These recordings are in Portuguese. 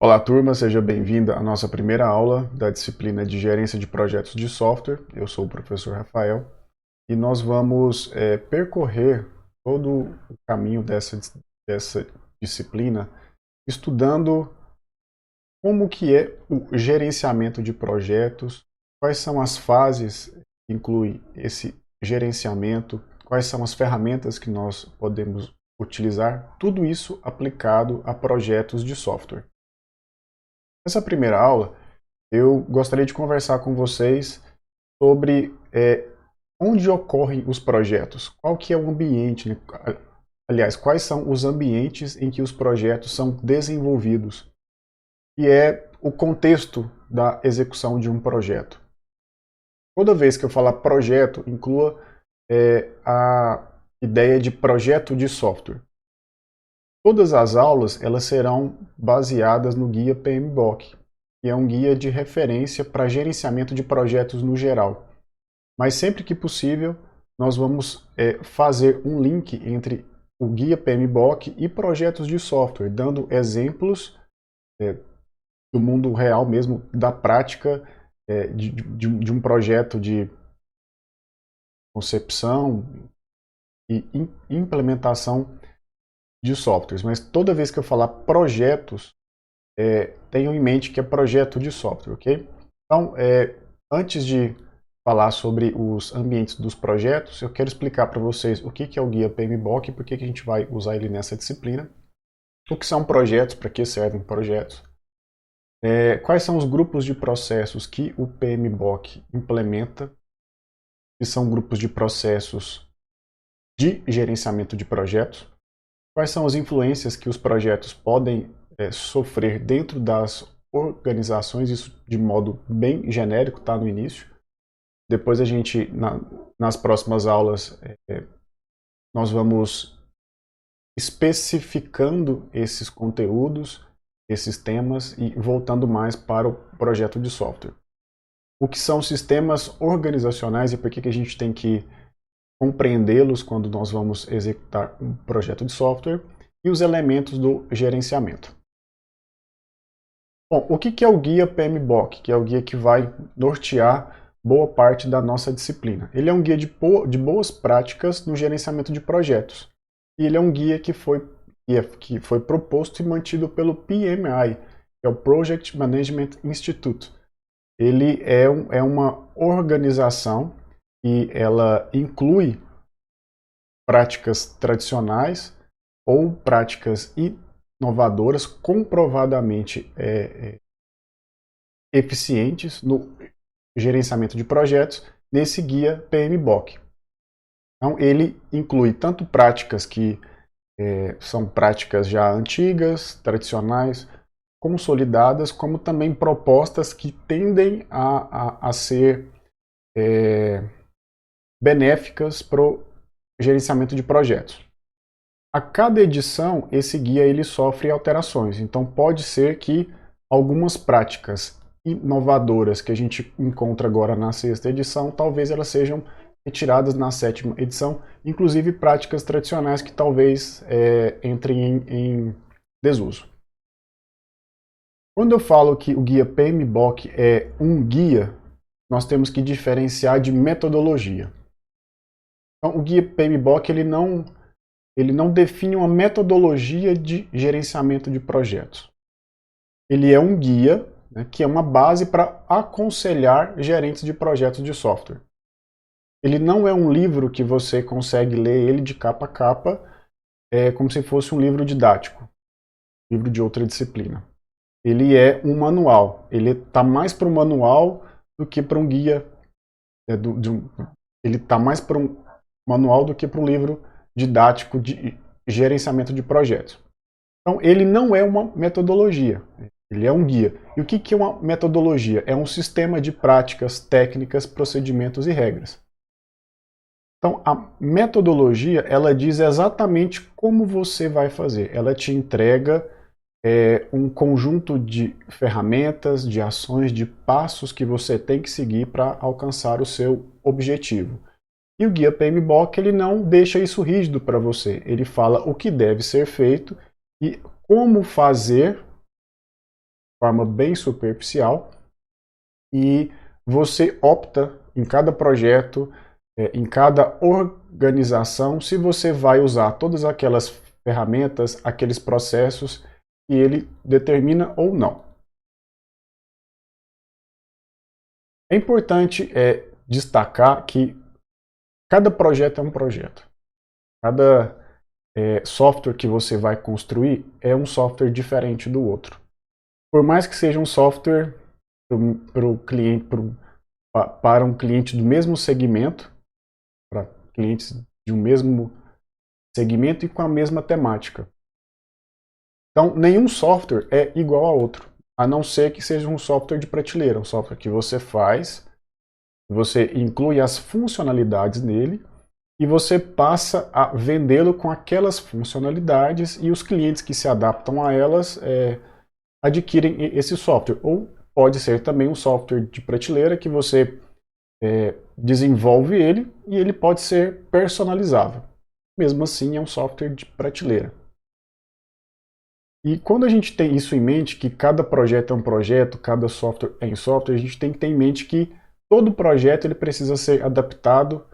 Olá, turma, seja bem-vinda à nossa primeira aula da disciplina de Gerência de Projetos de Software. Eu sou o professor Rafael e nós vamos percorrer todo o caminho dessa disciplina estudando como que é o gerenciamento de projetos, quais são as fases que inclui esse gerenciamento, quais são as ferramentas que nós podemos utilizar, tudo isso aplicado a projetos de software. Nessa primeira aula, eu gostaria de conversar com vocês sobre onde ocorrem os projetos, qual que é o ambiente, né? Aliás, quais são os ambientes em que os projetos são desenvolvidos, e é o contexto da execução de um projeto. Toda vez que eu falar projeto, inclua a ideia de projeto de software. Todas as aulas elas serão baseadas no guia PMBOK, que é um guia de referência para gerenciamento de projetos no geral. Mas sempre que possível, nós vamos fazer um link entre o guia PMBOK e projetos de software, dando exemplos do mundo real mesmo, da prática de um projeto de concepção e implementação de softwares. Mas toda vez que eu falar projetos, tenham em mente que é projeto de software, ok? Então, antes de falar sobre os ambientes dos projetos, eu quero explicar para vocês o que é o guia PMBOK e por que a gente vai usar ele nessa disciplina, o que são projetos, para que servem projetos, quais são os grupos de processos que o PMBOK implementa, que são grupos de processos de gerenciamento de projetos, quais são as influências que os projetos podem sofrer dentro das organizações, isso de modo bem genérico, está no início. Depois a gente, nas próximas aulas, nós vamos especificando esses conteúdos, esses temas e voltando mais para o projeto de software. O que são sistemas organizacionais e por que a gente tem que compreendê-los quando nós vamos executar um projeto de software e os elementos do gerenciamento. Bom, o que é o guia PMBOK, que é o guia que vai nortear boa parte da nossa disciplina? Ele é um guia de boas práticas no gerenciamento de projetos. E ele é um guia que foi proposto e mantido pelo PMI, que é o Project Management Institute. Ele é uma organização e ela inclui práticas tradicionais ou práticas inovadoras comprovadamente eficientes no gerenciamento de projetos nesse guia PMBOK. Então, ele inclui tanto práticas que são práticas já antigas, tradicionais, consolidadas, como também propostas que tendem a ser benéficas para o gerenciamento de projetos. A cada edição, esse guia ele sofre alterações, então pode ser que algumas práticas inovadoras que a gente encontra agora na sexta edição, talvez elas sejam retiradas na sétima edição, inclusive práticas tradicionais que talvez entrem em desuso. Quando eu falo que o guia PMBOK é um guia, nós temos que diferenciar de metodologia. Então, o guia PMBOK ele não define uma metodologia de gerenciamento de projetos. Ele é um guia, né, que é uma base para aconselhar gerentes de projetos de software. Ele não é um livro que você consegue ler ele de capa a capa, como se fosse um livro didático, livro de outra disciplina. Ele é um manual. Ele está mais para um manual do que para um guia. Ele está mais para um manual do que para um livro didático de gerenciamento de projetos. Então, ele não é uma metodologia, ele é um guia. E o que é uma metodologia? É um sistema de práticas, técnicas, procedimentos e regras. Então, a metodologia, ela diz exatamente como você vai fazer. Ela te entrega um conjunto de ferramentas, de ações, de passos que você tem que seguir para alcançar o seu objetivo. E o guia PMBOK ele não deixa isso rígido para você. Ele fala o que deve ser feito e como fazer forma bem superficial e você opta em cada projeto, em cada organização, se você vai usar todas aquelas ferramentas, aqueles processos que ele determina ou não. É importante destacar que cada projeto é um projeto. Cada software que você vai construir é um software diferente do outro. Por mais que seja um software para um cliente do mesmo segmento, para clientes de um mesmo segmento e com a mesma temática. Então, nenhum software é igual a outro, a não ser que seja um software de prateleira, um software que você faz, você inclui as funcionalidades nele e você passa a vendê-lo com aquelas funcionalidades e os clientes que se adaptam a elas adquirem esse software. Ou pode ser também um software de prateleira que você desenvolve ele e ele pode ser personalizável. Mesmo assim, é um software de prateleira. E quando a gente tem isso em mente, que cada projeto é um projeto, cada software é um software, a gente tem que ter em mente que todo projeto ele precisa ser adaptado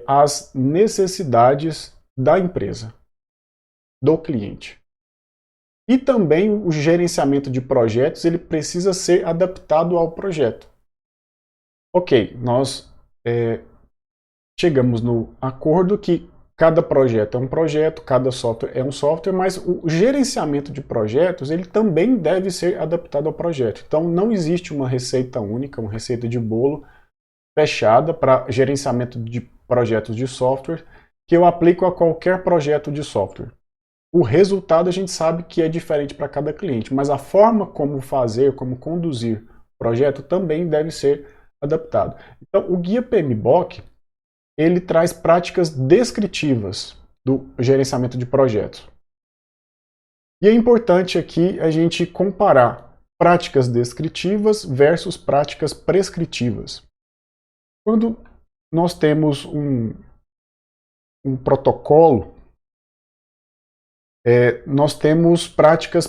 às necessidades da empresa, do cliente. E também o gerenciamento de projetos ele precisa ser adaptado ao projeto. Ok, nós chegamos no acordo que cada projeto é um projeto, cada software é um software, mas o gerenciamento de projetos ele também deve ser adaptado ao projeto. Então não existe uma receita única, uma receita de bolo fechada para gerenciamento de projetos de software que eu aplico a qualquer projeto de software. O resultado a gente sabe que é diferente para cada cliente, mas a forma como fazer, como conduzir o projeto também deve ser adaptado. Então o guia PMBOK ele traz práticas descritivas do gerenciamento de projetos. E é importante aqui a gente comparar práticas descritivas versus práticas prescritivas. Quando nós temos um protocolo, nós temos práticas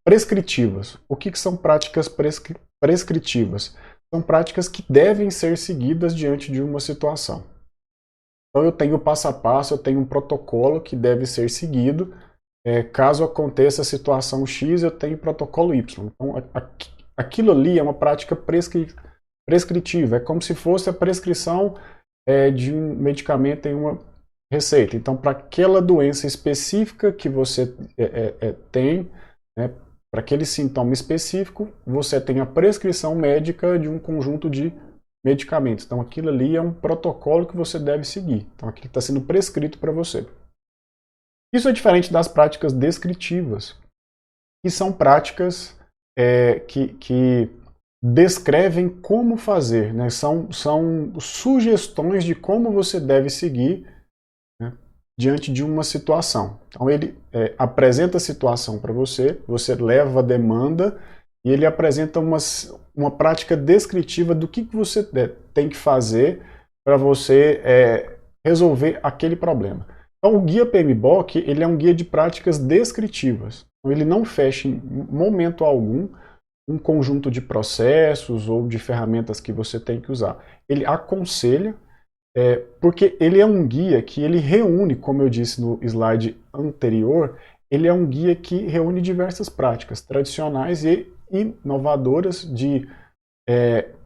prescritivas. O que são práticas prescritivas? São práticas que devem ser seguidas diante de uma situação. Então eu tenho passo a passo, eu tenho um protocolo que deve ser seguido. Caso aconteça a situação X, eu tenho protocolo Y. Então aquilo ali é uma prática prescritiva. É como se fosse a prescrição de um medicamento em uma receita. Então para aquela doença específica que você tem, né, para aquele sintoma específico, você tem a prescrição médica de um conjunto de medicamentos. Então aquilo ali é um protocolo que você deve seguir. Então aquilo está sendo prescrito para você. Isso é diferente das práticas descritivas, que são práticas que descrevem como fazer, né? São sugestões de como você deve seguir, né, diante de uma situação. Então ele apresenta a situação para você, você leva a demanda e ele apresenta uma prática descritiva do que você tem que fazer para você resolver aquele problema. Então o guia PMBOK ele é um guia de práticas descritivas. Então, ele não fecha em momento algum um conjunto de processos ou de ferramentas que você tem que usar. Ele aconselha, porque ele é um guia que ele reúne, como eu disse no slide anterior, ele é um guia que reúne diversas práticas tradicionais e inovadoras de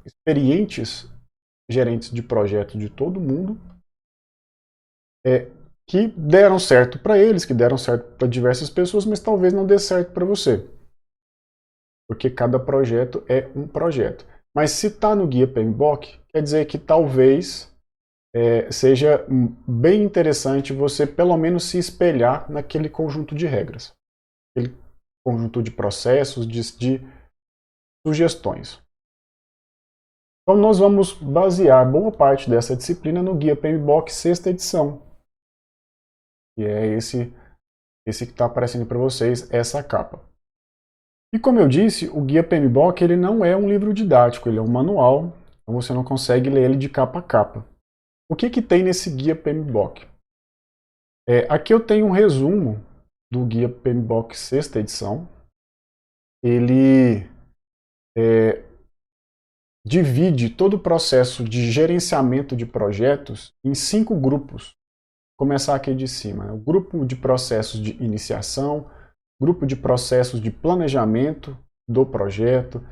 experientes gerentes de projetos de todo mundo, que deram certo para eles, que deram certo para diversas pessoas, mas talvez não dê certo para você. Porque cada projeto é um projeto. Mas se está no guia PMBOK, quer dizer que talvez seja bem interessante você pelo menos se espelhar naquele conjunto de regras, aquele conjunto de processos, de sugestões. Então nós vamos basear boa parte dessa disciplina no guia PMBOK 6ª edição, que é esse que está aparecendo para vocês, essa capa. E como eu disse, o guia PMBOK ele não é um livro didático, ele é um manual, então você não consegue ler ele de capa a capa. O que tem nesse guia PMBOK? Aqui eu tenho um resumo do guia PMBOK 6ª edição. ele divide todo o processo de gerenciamento de projetos em 5 grupos. Vou começar aqui de cima, né? O grupo de processos de iniciação, grupo de processos de planejamento do projeto,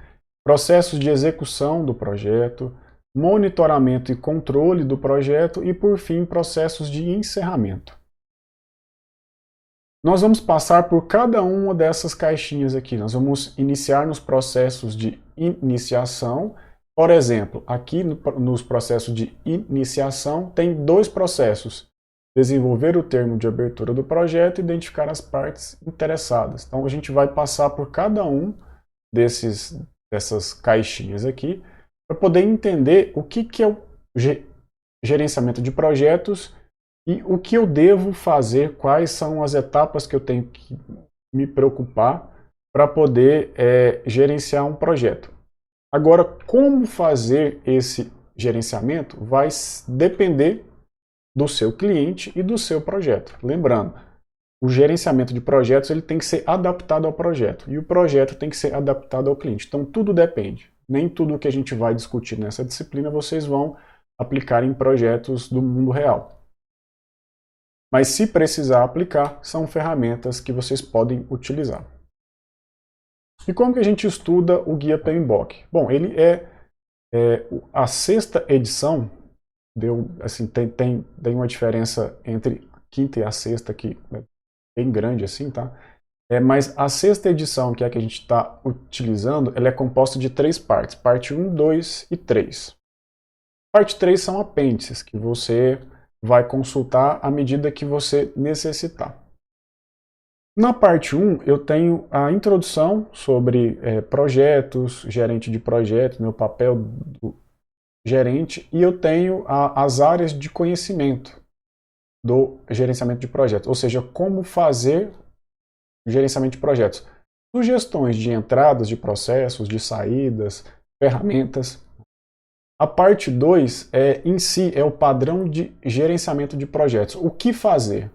processos de execução do projeto, monitoramento e controle do projeto e, por fim, processos de encerramento. Nós vamos passar por cada uma dessas caixinhas aqui. Nós vamos iniciar nos processos de iniciação. Por exemplo, aqui nos processos de iniciação tem 2 processos. Desenvolver o termo de abertura do projeto e identificar as partes interessadas. Então a gente vai passar por cada um dessas caixinhas aqui para poder entender o que é o gerenciamento de projetos e o que eu devo fazer, quais são as etapas que eu tenho que me preocupar para poder gerenciar um projeto. Agora, como fazer esse gerenciamento vai depender do seu cliente e do seu projeto. Lembrando, o gerenciamento de projetos ele tem que ser adaptado ao projeto e o projeto tem que ser adaptado ao cliente. Então tudo depende. Nem tudo que a gente vai discutir nessa disciplina vocês vão aplicar em projetos do mundo real. Mas se precisar aplicar, são ferramentas que vocês podem utilizar. E como que a gente estuda o Guia PMBOK? Bom, ele é a 6ª edição. Assim, tem uma diferença entre a 5ª e a 6ª que é bem grande assim, tá? Mas a 6ª edição, que é a que a gente está utilizando, ela é composta de 3 partes. Parte 1, 2 e 3. Parte 3 são apêndices, que você vai consultar à medida que você necessitar. Na parte 1, eu tenho a introdução sobre projetos, gerente de projeto, meu papel do gerente, e eu tenho as áreas de conhecimento do gerenciamento de projetos, ou seja, como fazer o gerenciamento de projetos. Sugestões de entradas de processos, de saídas, ferramentas. A parte 2 em si é o padrão de gerenciamento de projetos. O que fazer?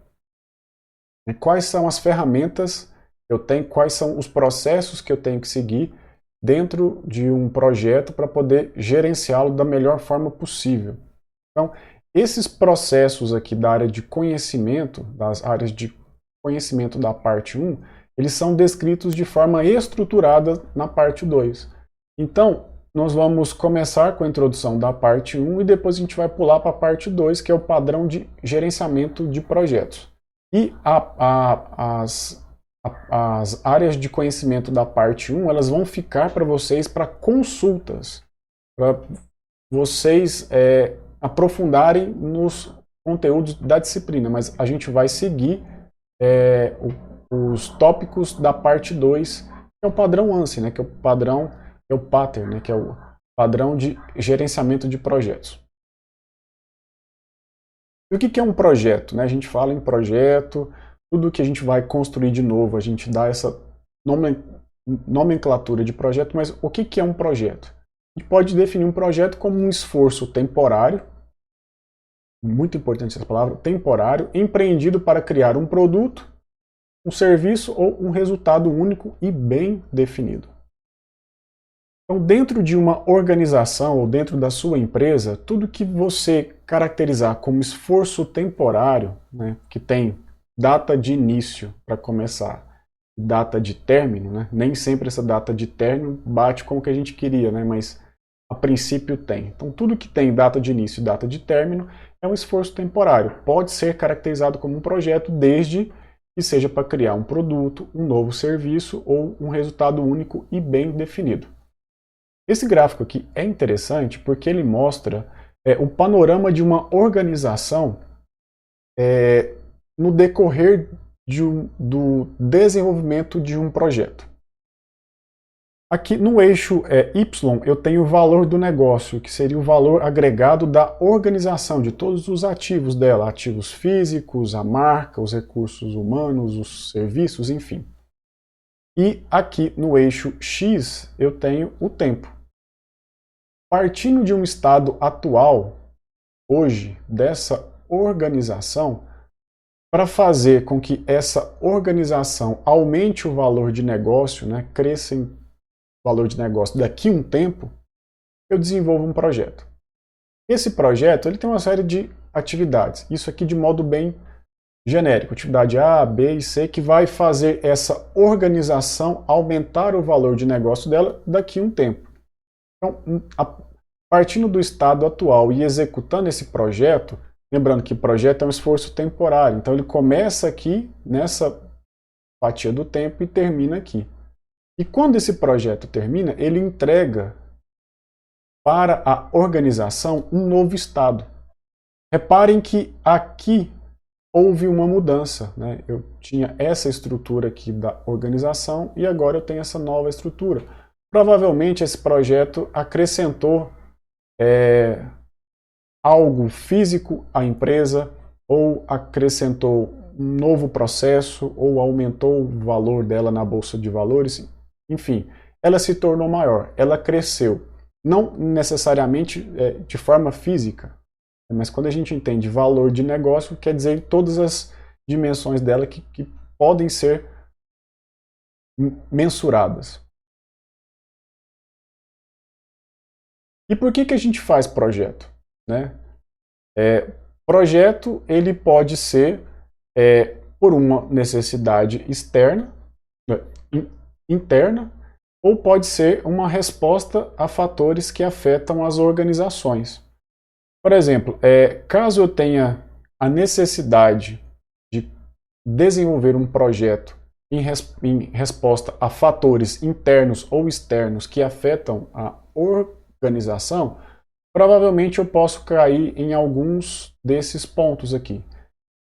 Quais são as ferramentas que eu tenho, quais são os processos que eu tenho que seguir dentro de um projeto para poder gerenciá-lo da melhor forma possível. Então, esses processos aqui da área de conhecimento, das áreas de conhecimento da parte 1, eles são descritos de forma estruturada na parte 2. Então, nós vamos começar com a introdução da parte 1 e depois a gente vai pular para a parte 2, que é o padrão de gerenciamento de projetos. E as áreas de conhecimento da parte 1, elas vão ficar para vocês para consultas, para vocês aprofundarem nos conteúdos da disciplina, mas a gente vai seguir os tópicos da parte 2, que é o padrão ANSI, né, que é o padrão, é o pattern, né, que é o padrão de gerenciamento de projetos. E o que é um projeto? Né? A gente fala em projeto, tudo que a gente vai construir de novo, a gente dá essa nomenclatura de projeto, mas o que é um projeto? A gente pode definir um projeto como um esforço temporário, muito importante essa palavra, temporário, empreendido para criar um produto, um serviço ou um resultado único e bem definido. Então, dentro de uma organização ou dentro da sua empresa, tudo que você caracterizar como esforço temporário, né, que tem data de início para começar, data de término, né, nem sempre essa data de término bate com o que a gente queria, né, mas a princípio tem. Então, tudo que tem data de início e data de término é um esforço temporário. Pode ser caracterizado como um projeto desde que seja para criar um produto, um novo serviço ou um resultado único e bem definido. Esse gráfico aqui é interessante porque ele mostra o panorama de uma organização no decorrer do desenvolvimento de um projeto. Aqui no eixo Y eu tenho o valor do negócio, que seria o valor agregado da organização, de todos os ativos dela, ativos físicos, a marca, os recursos humanos, os serviços, enfim. E aqui no eixo X eu tenho o tempo. Partindo de um estado atual, hoje, dessa organização, para fazer com que essa organização aumente o valor de negócio, né, cresça em valor de negócio daqui a um tempo, eu desenvolvo um projeto. Esse projeto ele tem uma série de atividades, isso aqui de modo bem genérico, atividade A, B e C, que vai fazer essa organização aumentar o valor de negócio dela daqui a um tempo. Então, partindo do estado atual e executando esse projeto, lembrando que projeto é um esforço temporário, então ele começa aqui nessa fatia do tempo e termina aqui. E quando esse projeto termina, ele entrega para a organização um novo estado. Reparem que aqui houve uma mudança, né? Eu tinha essa estrutura aqui da organização e agora eu tenho essa nova estrutura. Provavelmente esse projeto acrescentou algo físico à empresa, ou acrescentou um novo processo, ou aumentou o valor dela na bolsa de valores, enfim, ela se tornou maior, ela cresceu. Não necessariamente de forma física, mas quando a gente entende valor de negócio, quer dizer todas as dimensões dela que podem ser mensuradas. E por que a gente faz projeto? Né? Projeto ele pode ser por uma necessidade externa, interna, ou pode ser uma resposta a fatores que afetam as organizações. Por exemplo, caso eu tenha a necessidade de desenvolver um projeto em resposta a fatores internos ou externos que afetam a organização, provavelmente eu posso cair em alguns desses pontos aqui.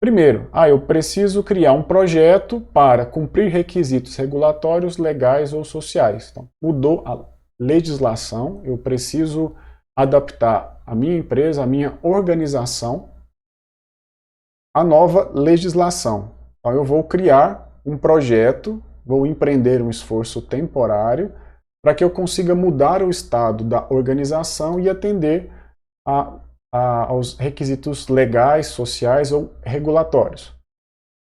Primeiro, eu preciso criar um projeto para cumprir requisitos regulatórios, legais ou sociais. Então, mudou a legislação, eu preciso adaptar a minha empresa, a minha organização à nova legislação. Então, eu vou criar um projeto, vou empreender um esforço temporário para que eu consiga mudar o estado da organização e atender aos requisitos legais, sociais ou regulatórios.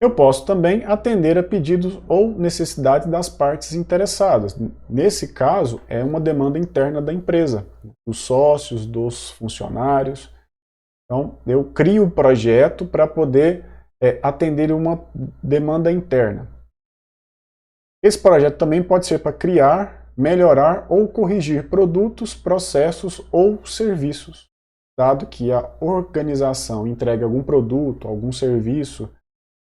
Eu posso também atender a pedidos ou necessidades das partes interessadas. Nesse caso, é uma demanda interna da empresa, dos sócios, dos funcionários. Então, eu crio o projeto para poder atender uma demanda interna. Esse projeto também pode ser para criar, melhorar ou corrigir produtos, processos ou serviços. Dado que a organização entrega algum produto, algum serviço,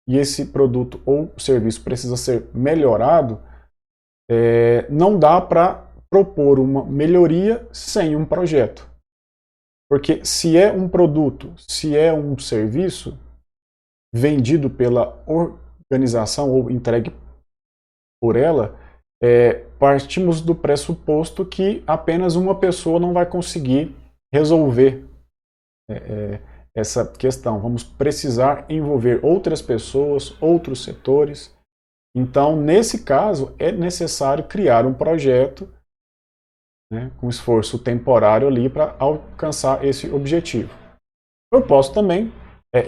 e esse produto ou serviço precisa ser melhorado, não dá para propor uma melhoria sem um projeto. Porque se é um produto, se é um serviço vendido pela organização ou entregue por ela, partimos do pressuposto que apenas uma pessoa não vai conseguir resolver essa questão. Vamos precisar envolver outras pessoas, outros setores. Então, nesse caso, é necessário criar um projeto, né, com esforço temporário ali para alcançar esse objetivo. Eu posso também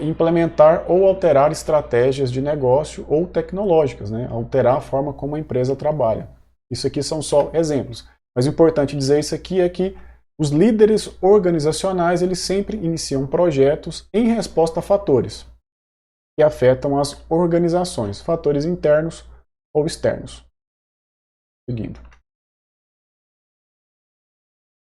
implementar ou alterar estratégias de negócio ou tecnológicas, né, alterar a forma como a empresa trabalha. Isso aqui são só exemplos. Mas o importante dizer isso aqui é que os líderes organizacionais eles sempre iniciam projetos em resposta a fatores que afetam as organizações, fatores internos ou externos. Seguindo.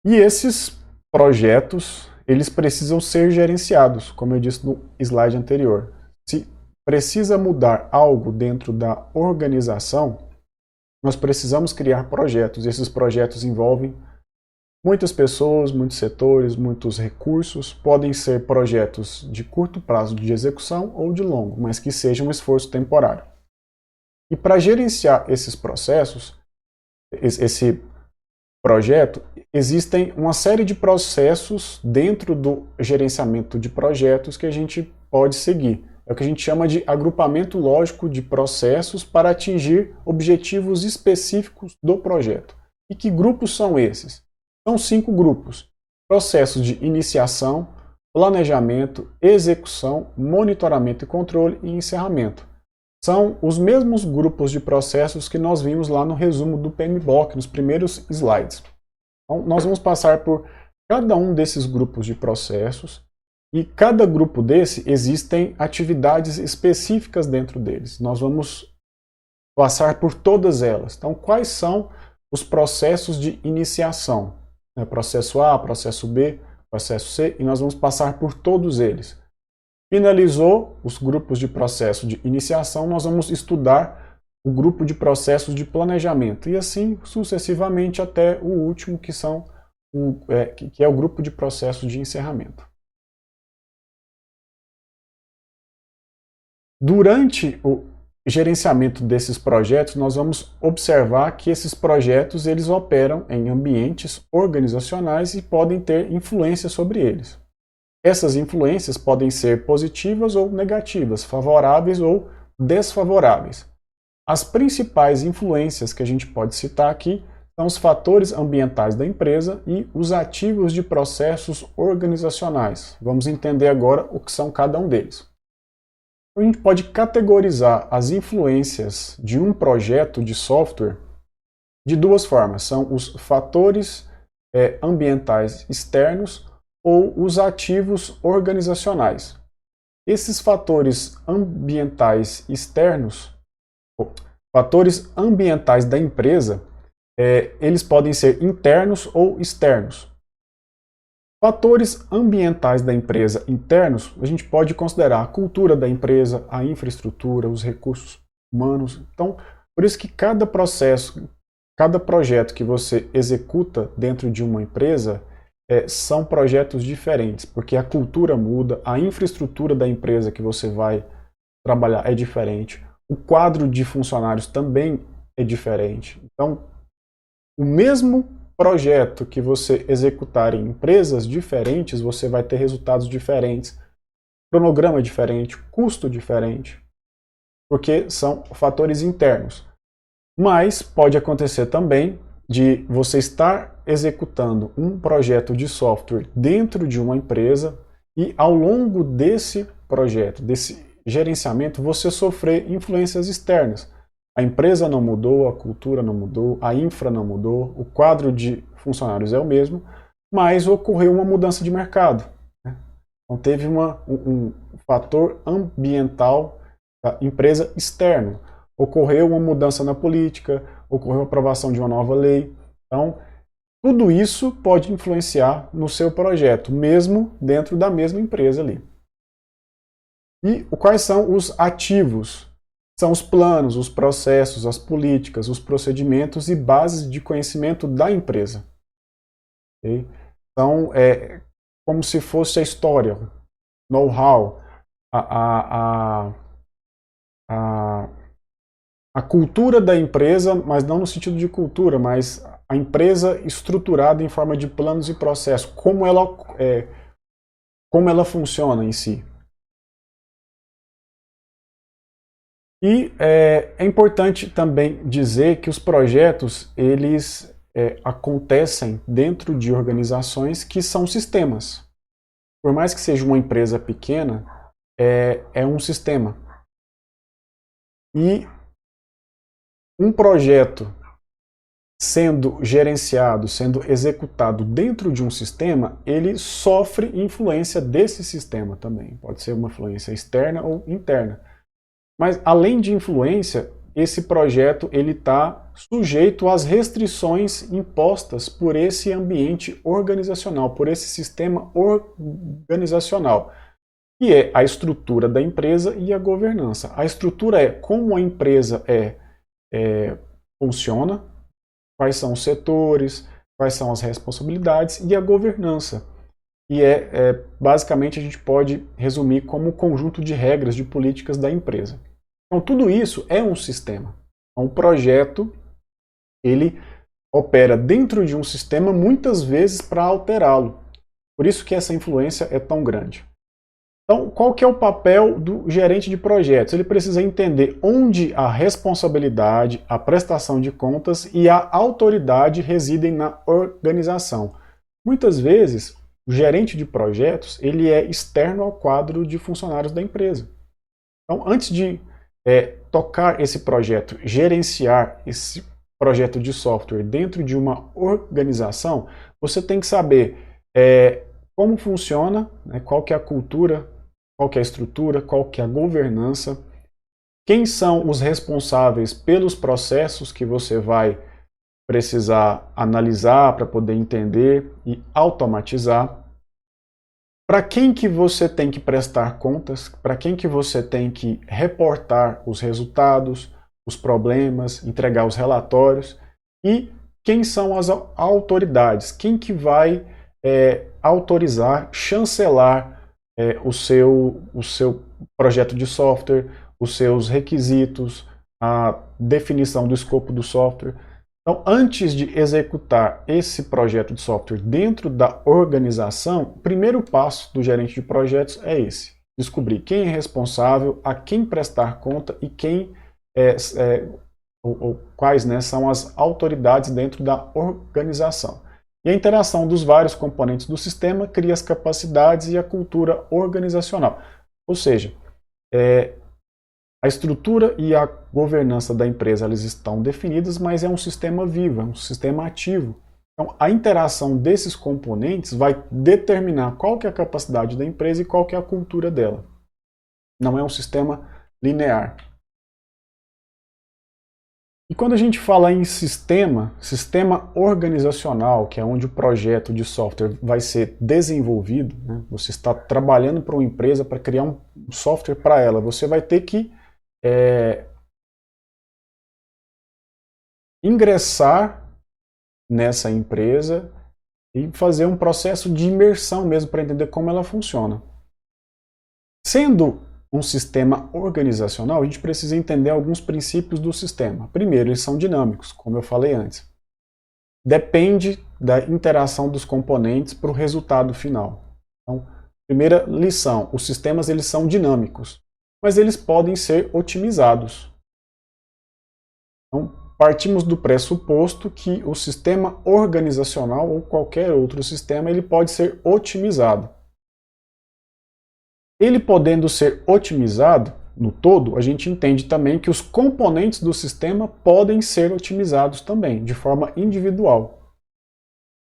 E esses projetos, eles precisam ser gerenciados, como eu disse no slide anterior. Se precisa mudar algo dentro da organização, nós precisamos criar projetos. Esses projetos envolvem muitas pessoas, muitos setores, muitos recursos. Podem ser projetos de curto prazo de execução ou de longo, mas que sejam um esforço temporário. E para gerenciar esses processos, esse projeto, existem uma série de processos dentro do gerenciamento de projetos que a gente pode seguir. É o que a gente chama de agrupamento lógico de processos para atingir objetivos específicos do projeto. E que grupos são esses? São 5 grupos: processos de iniciação, planejamento, execução, monitoramento e controle e encerramento. São os mesmos grupos de processos que nós vimos lá no resumo do PMBOK, nos primeiros slides. Então, nós vamos passar por cada um desses grupos de processos e cada grupo desse existem atividades específicas dentro deles. Nós vamos passar por todas elas. Então, quais são os processos de iniciação? Processo A, processo B, processo C, e nós vamos passar por todos eles. Finalizou os grupos de processo de iniciação, nós vamos estudar o grupo de processos de planejamento, e assim sucessivamente até o último, que é o grupo de processos de encerramento. Durante o gerenciamento desses projetos, nós vamos observar que esses projetos eles operam em ambientes organizacionais e podem ter influência sobre eles. Essas influências podem ser positivas ou negativas, favoráveis ou desfavoráveis. As principais influências que a gente pode citar aqui são os fatores ambientais da empresa e os ativos de processos organizacionais. Vamos entender agora o que são cada um deles. A gente pode categorizar as influências de um projeto de software de duas formas. São os fatores ambientais externos ou os ativos organizacionais. Esses fatores ambientais externos, fatores ambientais da empresa, eles podem ser internos ou externos. Fatores ambientais da empresa internos, a gente pode considerar a cultura da empresa, a infraestrutura, os recursos humanos. Então, por isso que cada processo, cada projeto que você executa dentro de uma empresa são projetos diferentes, porque a cultura muda, a infraestrutura da empresa que você vai trabalhar é diferente, o quadro de funcionários também é diferente. Então, o mesmo projeto que você executar em empresas diferentes, você vai ter resultados diferentes, cronograma diferente, custo diferente, porque são fatores internos. Mas pode acontecer também de você estar executando um projeto de software dentro de uma empresa e ao longo desse projeto, desse gerenciamento, você sofrer influências externas. A empresa não mudou, a cultura não mudou, a infra não mudou, o quadro de funcionários é o mesmo, mas ocorreu uma mudança de mercado. Então teve um fator ambiental da empresa externo. Ocorreu uma mudança na política, ocorreu a aprovação de uma nova lei. Então, tudo isso pode influenciar no seu projeto, mesmo dentro da mesma empresa ali. E quais são os ativos? São os planos, os processos, as políticas, os procedimentos e bases de conhecimento da empresa. Okay? Então, é como se fosse a história, know-how, a cultura da empresa, mas não no sentido de cultura, mas a empresa estruturada em forma de planos e processos, como ela funciona em si. E é importante também dizer que os projetos, eles acontecem dentro de organizações que são sistemas. Por mais que seja uma empresa pequena, é um sistema. E um projeto sendo gerenciado, sendo executado dentro de um sistema, ele sofre influência desse sistema também. Pode ser uma influência externa ou interna. Mas, além de influência, esse projeto está sujeito às restrições impostas por esse ambiente organizacional, por esse sistema organizacional, que é a estrutura da empresa e a governança. A estrutura é como a empresa funciona, quais são os setores, quais são as responsabilidades, e a governança. E basicamente a gente pode resumir como um conjunto de regras, de políticas da empresa. Então tudo isso é um sistema. Então, o projeto, ele opera dentro de um sistema muitas vezes para alterá-lo. Por isso que essa influência é tão grande. Então, qual que é o papel do gerente de projetos? Ele precisa entender onde a responsabilidade, a prestação de contas e a autoridade residem na organização. Muitas vezes, O gerente de projetos, ele é externo ao quadro de funcionários da empresa. Então, antes de tocar esse projeto, gerenciar esse projeto de software dentro de uma organização, você tem que saber como funciona, né, qual que é a cultura, qual que é a estrutura, qual que é a governança, quem são os responsáveis pelos processos que você vai precisar analisar para poder entender e automatizar. Para quem que você tem que prestar contas, para quem que você tem que reportar os resultados, os problemas, entregar os relatórios e quem são as autoridades, quem que vai autorizar, chancelar o seu projeto de software, os seus requisitos, a definição do escopo do software. Então, antes de executar esse projeto de software dentro da organização, o primeiro passo do gerente de projetos é esse: descobrir quem é responsável, a quem prestar conta e quais, né, são as autoridades dentro da organização. E a interação dos vários componentes do sistema cria as capacidades e a cultura organizacional. Ou seja, a estrutura e a governança da empresa elas estão definidas, mas é um sistema vivo, é um sistema ativo. Então, a interação desses componentes vai determinar qual que é a capacidade da empresa e qual que é a cultura dela. Não é um sistema linear. E quando a gente fala em sistema organizacional, que é onde o projeto de software vai ser desenvolvido, né? Você está trabalhando para uma empresa para criar um software para ela, você vai ter que ingressar nessa empresa e fazer um processo de imersão mesmo para entender como ela funciona. Sendo um sistema organizacional, a gente precisa entender alguns princípios do sistema. Primeiro, eles são dinâmicos, como eu falei antes. Depende da interação dos componentes para o resultado final. Então, primeira lição, os sistemas eles são dinâmicos, mas eles podem ser otimizados. Então, partimos do pressuposto que o sistema organizacional ou qualquer outro sistema ele pode ser otimizado. Ele podendo ser otimizado no todo, a gente entende também que os componentes do sistema podem ser otimizados também, de forma individual.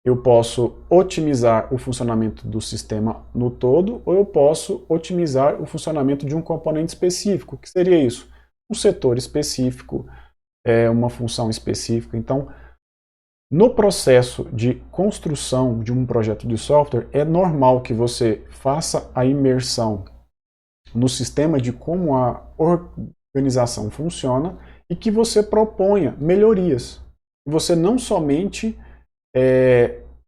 Eu posso otimizar o funcionamento do sistema no todo, ou eu posso otimizar o funcionamento de um componente específico. O que seria isso? Um setor específico, uma função específica. Então, no processo de construção de um projeto de software, é normal que você faça a imersão no sistema de como a organização funciona e que você proponha melhorias. Você não somente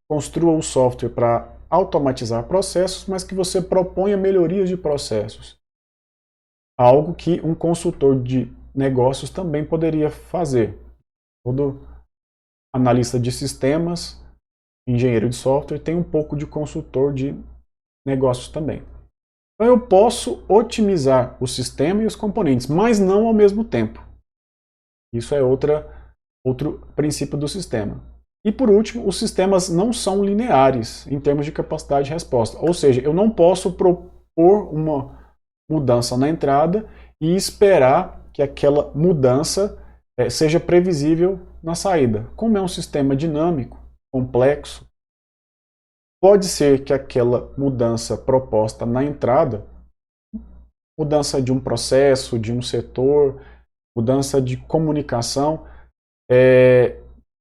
construa o software para automatizar processos, mas que você proponha melhorias de processos. Algo que um consultor de negócios também poderia fazer. Todo analista de sistemas, engenheiro de software, tem um pouco de consultor de negócios também. Então eu posso otimizar o sistema e os componentes, mas não ao mesmo tempo. Isso é outro princípio do sistema. E por último, os sistemas não são lineares em termos de capacidade de resposta. Ou seja, eu não posso propor uma mudança na entrada e esperar que aquela mudança seja previsível na saída. Como é um sistema dinâmico, complexo, pode ser que aquela mudança proposta na entrada, mudança de um processo, de um setor, mudança de comunicação,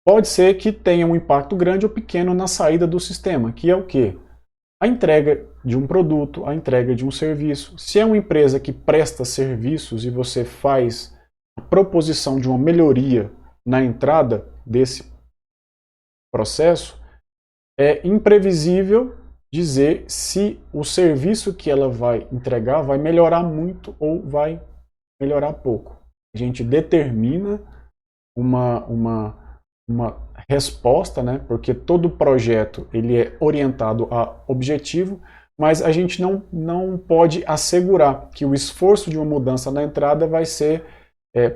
pode ser que tenha um impacto grande ou pequeno na saída do sistema, que é o quê? A entrega de um produto, a entrega de um serviço. Se é uma empresa que presta serviços e você faz a proposição de uma melhoria na entrada desse processo, é imprevisível dizer se o serviço que ela vai entregar vai melhorar muito ou vai melhorar pouco. A gente determina uma resposta, né? Porque todo projeto ele é orientado a objetivo, mas a gente não pode assegurar que o esforço de uma mudança na entrada vai ser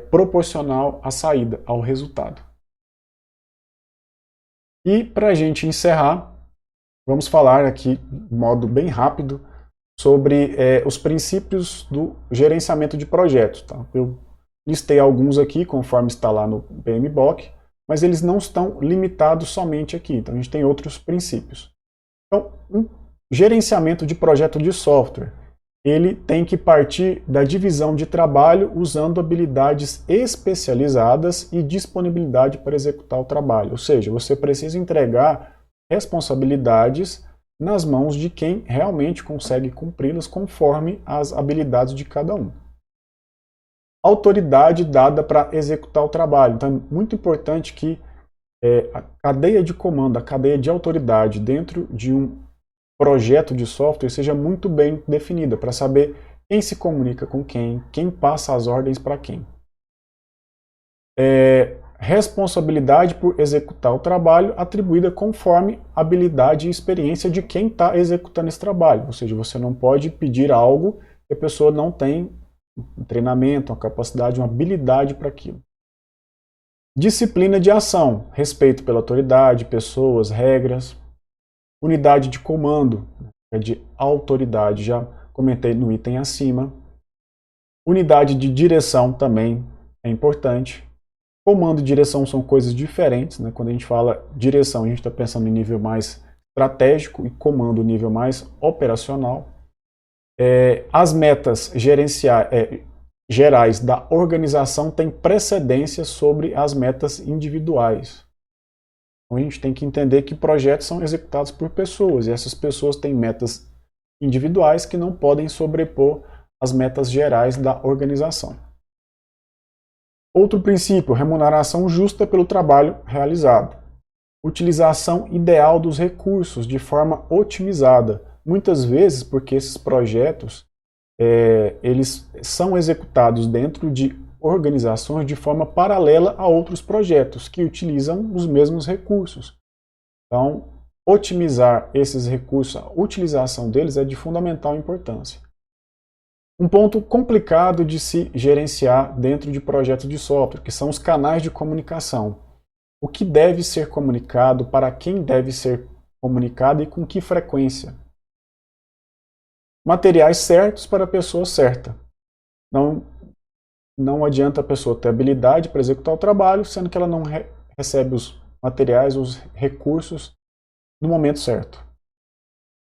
proporcional à saída, ao resultado. E para a gente encerrar, vamos falar aqui de modo bem rápido sobre os princípios do gerenciamento de projetos. Tá? Eu listei alguns aqui, conforme está lá no PMBOK, mas eles não estão limitados somente aqui, então a gente tem outros princípios. Então, um gerenciamento de projeto de software, ele tem que partir da divisão de trabalho usando habilidades especializadas e disponibilidade para executar o trabalho. Ou seja, você precisa entregar responsabilidades nas mãos de quem realmente consegue cumpri-las conforme as habilidades de cada um. Autoridade dada para executar o trabalho. Então, é muito importante que a cadeia de comando, a cadeia de autoridade dentro de um projeto de software seja muito bem definida, para saber quem se comunica com quem passa as ordens para quem. Responsabilidade por executar o trabalho atribuída conforme habilidade e experiência de quem está executando esse trabalho. Ou seja, você não pode pedir algo que a pessoa não tem um treinamento, uma capacidade, uma habilidade para aquilo. Disciplina de ação, respeito pela autoridade, pessoas, regras. Unidade de comando, de autoridade, já comentei no item acima. Unidade de direção também é importante. Comando e direção são coisas diferentes, né? Quando a gente fala direção, a gente está pensando em nível mais estratégico e comando, nível mais operacional. As metas gerais da organização têm precedência sobre as metas individuais. Então a gente tem que entender que projetos são executados por pessoas, e essas pessoas têm metas individuais que não podem sobrepor as metas gerais da organização. Outro princípio, remuneração justa pelo trabalho realizado. Utilização ideal dos recursos de forma otimizada. Muitas vezes, porque esses projetos eles são executados dentro de organizações de forma paralela a outros projetos que utilizam os mesmos recursos. Então, otimizar esses recursos, a utilização deles é de fundamental importância. Um ponto complicado de se gerenciar dentro de projetos de software, que são os canais de comunicação. O que deve ser comunicado, para quem deve ser comunicado e com que frequência. Materiais certos para a pessoa certa. Não adianta a pessoa ter habilidade para executar o trabalho, sendo que ela não recebe os materiais, os recursos no momento certo.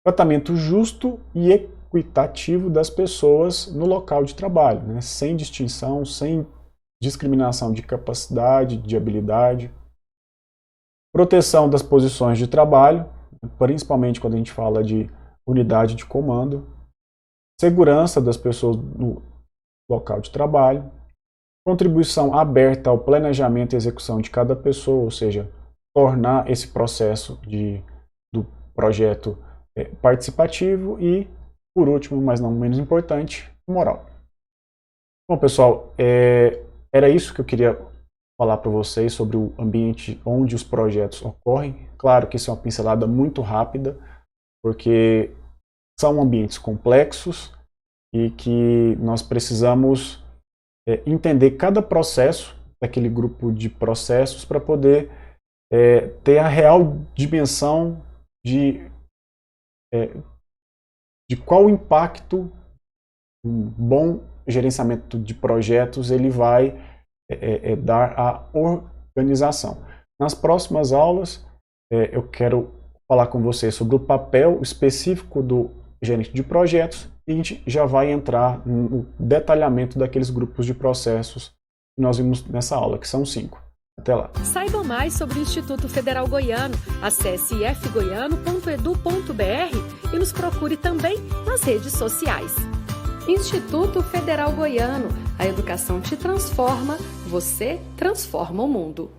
Tratamento justo e equitativo das pessoas no local de trabalho, né? Sem distinção, sem discriminação de capacidade, de habilidade. Proteção das posições de trabalho, principalmente quando a gente fala de unidade de comando. Segurança das pessoas no local de trabalho. Contribuição aberta ao planejamento e execução de cada pessoa, ou seja, tornar esse processo do projeto participativo e, por último, mas não menos importante, moral. Bom, pessoal, era isso que eu queria falar para vocês sobre o ambiente onde os projetos ocorrem. Claro que isso é uma pincelada muito rápida, porque são ambientes complexos e que nós precisamos entender cada processo daquele grupo de processos para poder ter a real dimensão de qual impacto um bom gerenciamento de projetos ele vai dar à organização. Nas próximas aulas eu quero falar com vocês sobre o papel específico do gerente de projetos e a gente já vai entrar no detalhamento daqueles grupos de processos que nós vimos nessa aula, que são 5. Até lá. Saiba mais sobre o Instituto Federal Goiano. Acesse ifgoiano.edu.br e nos procure também nas redes sociais. Instituto Federal Goiano. A educação te transforma, você transforma o mundo.